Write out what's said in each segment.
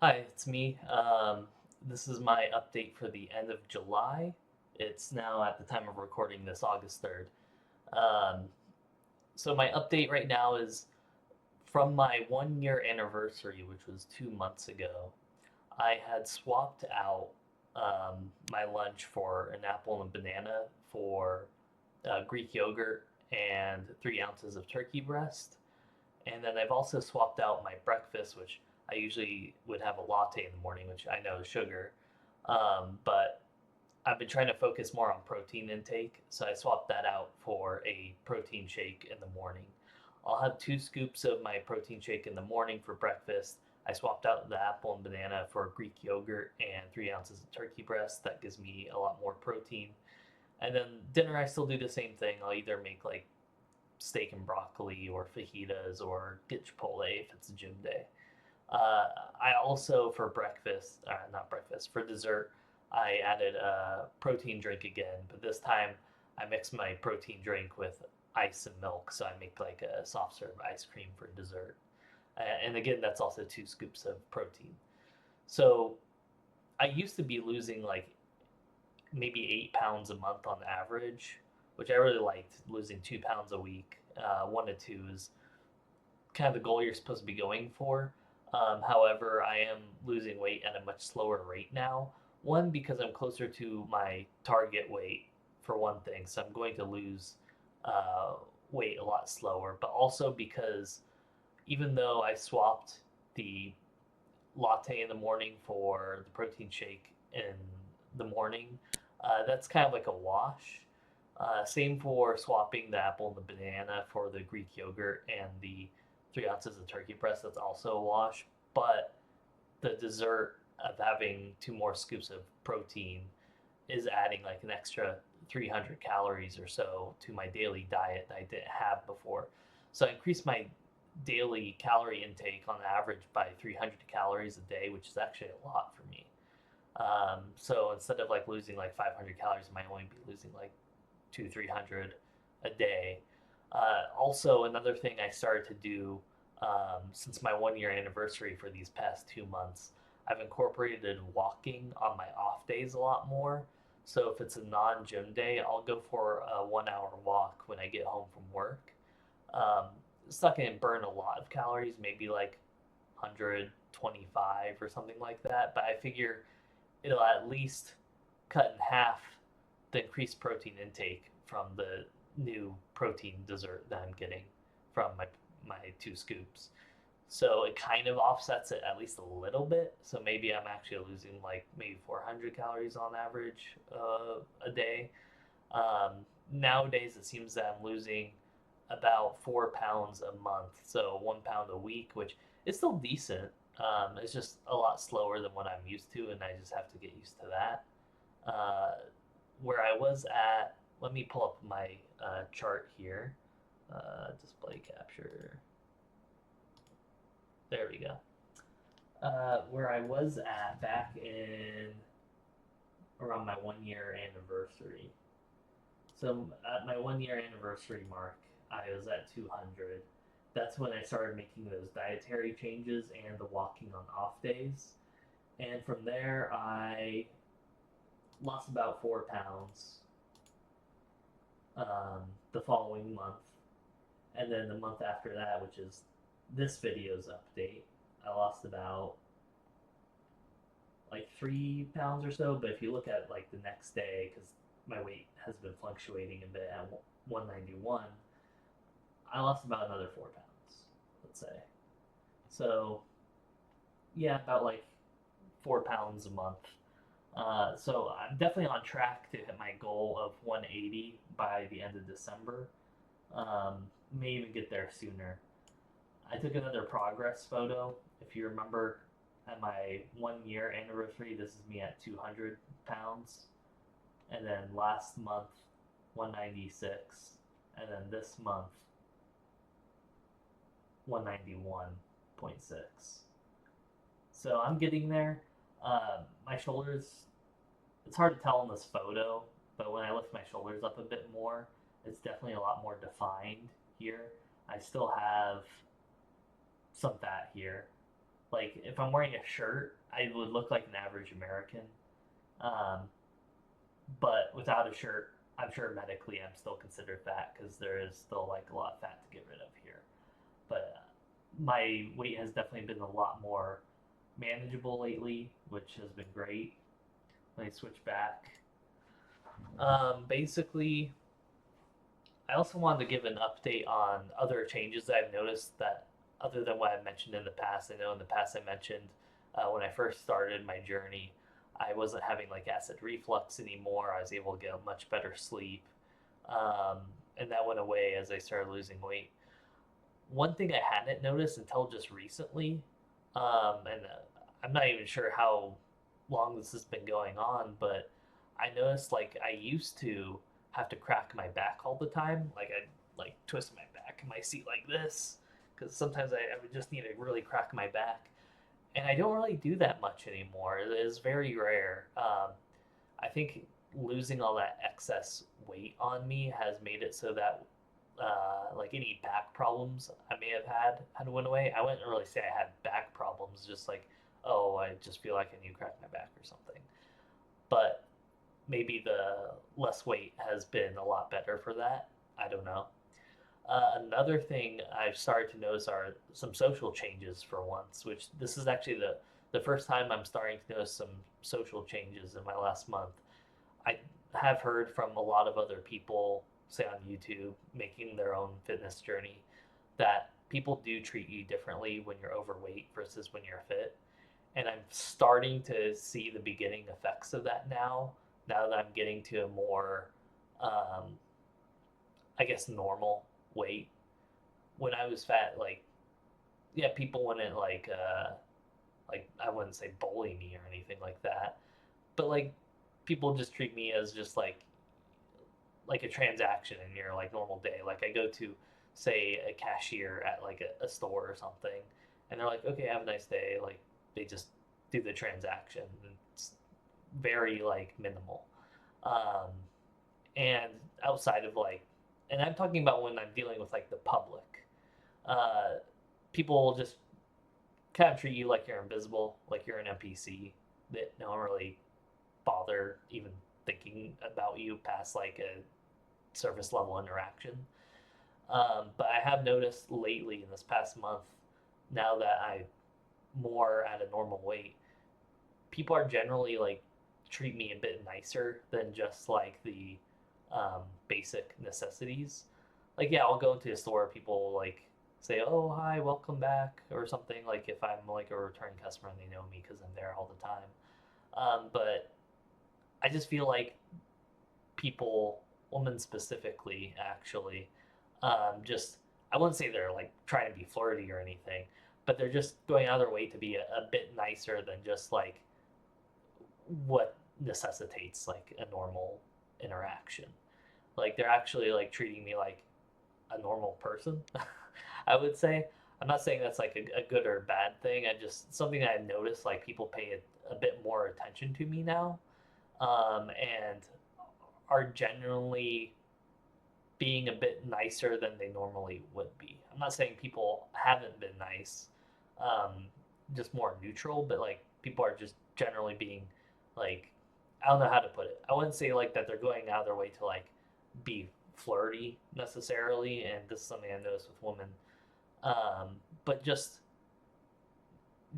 Hi, it's me. This is my update for the end of July. It's now at the time of recording this August 3rd. Um, so my update right now is from my 1 year anniversary, which was 2 months ago. I had swapped out my lunch for an apple and a banana for Greek yogurt and 3 ounces of turkey breast. And then I've also swapped out my breakfast, which I usually would have a latte in the morning, which I know is sugar. But I've been trying to focus more on protein intake, so I swapped that out for a protein shake in the morning. I'll have 2 scoops of my protein shake in the morning for breakfast. I swapped out the apple and banana for Greek yogurt and 3 ounces of turkey breast. That gives me a lot more protein. And then dinner, I still do the same thing. I'll either make like steak and broccoli or fajitas or get Chipotle if it's a gym day. I also, for breakfast, not breakfast, for dessert, I added a protein drink again, but this time I mix my protein drink with ice and milk, so I make like a soft serve ice cream for dessert. And again, that's also 2 scoops of protein. So I used to be losing like maybe 8 pounds a month on average, which I really liked, losing 2 pounds a week. 1 to 2 is kind of the goal you're supposed to be going for. However, I am losing weight at a much slower rate now. One, because I'm closer to my target weight, for one thing, so I'm going to lose uh, weight a lot slower, but also because even though I swapped the latte in the morning for the protein shake in the morning, that's kind of like a wash. Same for swapping the apple and the banana for the Greek yogurt and the 3 ounces of turkey breast. That's also a wash. But the dessert of having 2 more scoops of protein is adding like an extra 300 calories or so to my daily diet that I didn't have before. So I increased my daily calorie intake on average by 300 calories a day, which is actually a lot for me. So instead of like losing like 500 calories, I might only be losing like 300 a day. Also, another thing I started to do since my 1 year anniversary for these past 2 months, I've incorporated walking on my off days a lot more. So if it's a non gym day, I'll go for a 1 hour walk when I get home from work. Um, it's not going to burn a lot of calories, maybe like 125 or something like that, but I figure it'll at least cut in half the increased protein intake from the new protein dessert that I'm getting from my 2 scoops. So it kind of offsets it at least a little bit. So maybe I'm actually losing like maybe 400 calories on average a day. Um, Nowadays, it seems that I'm losing about 4 pounds a month, so 1 pound a week, which is still decent. It's just a lot slower than what I'm used to, and I just have to get used to that. Uh, where I was at, let me pull up my chart here. Display capture. There we go. Where I was at back in around my 1 year anniversary. So at my 1 year anniversary mark, I was at 200. That's when I started making those dietary changes and the walking on off days. And from there, I lost about 4 pounds the following month. And then the month after that, which is this video's update, I lost about like 3 pounds or so. But if you look at like the next day, because my weight has been fluctuating a bit at 191, I lost about another 4 pounds, let's say. So yeah, about like 4 pounds a month. So I'm definitely on track to hit my goal of 180 by the end of December. May even get there sooner. I took another progress photo. If you remember, at my 1 year anniversary, this is me at 200 pounds. And then last month, 196. And then this month, 191.6. So I'm getting there. My shoulders, it's hard to tell in this photo, but when I lift my shoulders up a bit more, it's definitely a lot more defined here. I still have some fat here, Like if I'm wearing a shirt, I would look like an average American. Um, but without a shirt, I'm sure medically I'm still considered fat because there is still like a lot of fat to get rid of here. But my weight has definitely been a lot more manageable lately, which has been great. Let me switch back. Basically, I also wanted to give an update on other changes that I've noticed that, other than what I mentioned in the past. I know in the past I mentioned when I first started my journey, I wasn't having like acid reflux anymore. I was able to get much better sleep. Um, and that went away as I started losing weight. One thing I hadn't noticed until just recently, and I'm not even sure how long this has been going on, but I noticed like I used to have to crack my back all the time. Like I'd like twist my back in my seat like this, because sometimes I would just need to really crack my back, and I don't really do that much anymore. It is very rare. I think losing all that excess weight on me has made it so that like any back problems I may have had went away. I wouldn't really say I had back problems, just like, oh, I just feel like I need to crack my back or something. But maybe the less weight has been a lot better for that. I don't know. Another thing I've started to notice are some social changes for once, which this is actually the first time I'm starting to notice some social changes in my last month. I have heard from a lot of other people, say on YouTube, making their own fitness journey, that people do treat you differently when you're overweight versus when you're fit. And I'm starting to see the beginning effects of that now. Now that I'm getting to a more, um, I guess, normal weight. When I was fat, like, yeah, people wouldn't like I wouldn't say bully me or anything like that, but like people just treat me as just like a transaction in your like normal day. Like I go to say a cashier at like a store or something, and they're like, "Okay, have a nice day." Like they just do the transaction. It's very like minimal. Um, and outside of like, and I'm talking about when I'm dealing with like the public, uh, people will just kind of treat you like you're invisible, like you're an NPC that don't really bother even thinking about you past like a surface level interaction. But I have noticed lately in this past month, now that I'm more at a normal weight, people are generally like treat me a bit nicer than just like the basic necessities. Like, yeah, I'll go into a store, people will, like say, "Oh, hi, welcome back," or something. Like if I'm like a return customer and they know me because I'm there all the time. But I just feel like people, women specifically, actually, just I wouldn't say they're like trying to be flirty or anything, but they're just going out of their way to be a bit nicer than just like what necessitates like a normal interaction. Like they're actually like treating me like a normal person. I would say. I'm not saying that's like a good or bad thing. I just something that I've noticed like people pay a bit more attention to me now, and are generally being a bit nicer than they normally would be. I'm not saying people haven't been nice, um, just more neutral, but like people are just generally being like, I don't know how to put it. I wouldn't say like that they're going out of their way to like be flirty necessarily, and this is something I noticed with women, but just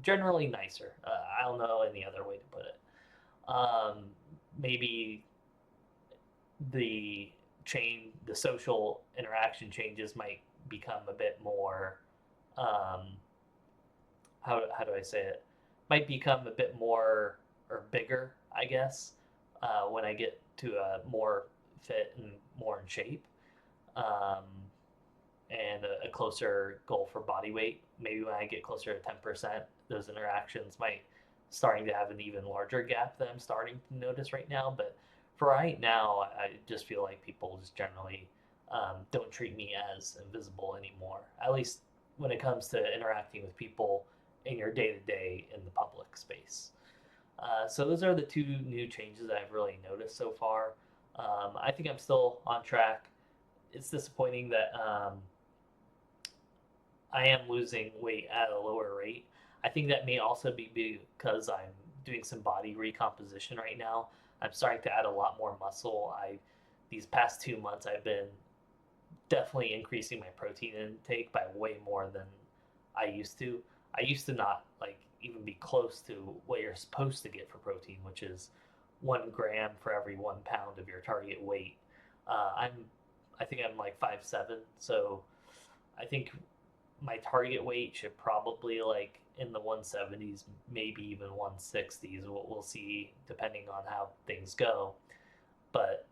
generally nicer. I don't know any other way to put it. Um, Maybe the social interaction changes might become a bit more, um, how do I say it? Might become a bit more or bigger, I guess, when I get to a more fit and more in shape, um, and a closer goal for body weight. Maybe when I get closer to 10%, those interactions might starting to have an even larger gap that I'm starting to notice right now. But for right now, I just feel like people just generally don't treat me as invisible anymore. At least when it comes to interacting with people in your day to day in the public space. So those are the two new changes I've really noticed so far. I think I'm still on track. It's disappointing that I am losing weight at a lower rate. I think that may also be because I'm doing some body recomposition right now. I'm starting to add a lot more muscle. I These past 2 months I've been definitely increasing my protein intake by way more than I used to. I used to not like even be close to what you're supposed to get for protein, which is 1 gram for every 1 pound of your target weight. I'm I think I'm like 5'7", so I think my target weight should probably like in the 170s, maybe even 160s. We'll see depending on how things go. But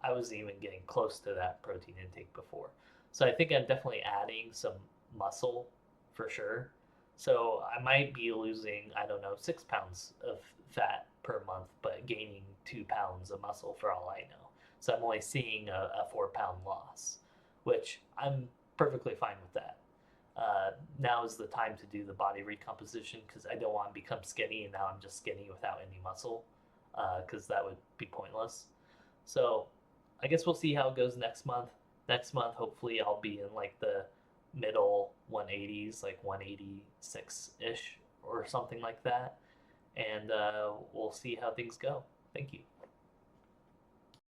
I wasn't even getting close to that protein intake before. So I think I'm definitely adding some muscle for sure. So I might be losing, I don't know, 6 pounds of fat per month, but gaining 2 pounds of muscle for all I know. So I'm only seeing a 4 pound loss, which I'm perfectly fine with that. Now is the time to do the body recomposition because I don't want to become skinny and now I'm just skinny without any muscle because that would be pointless. So I guess we'll see how it goes next month. Next month, hopefully, I'll be in like the middle 180s, like 186 ish or something like that. And we'll see how things go. Thank you.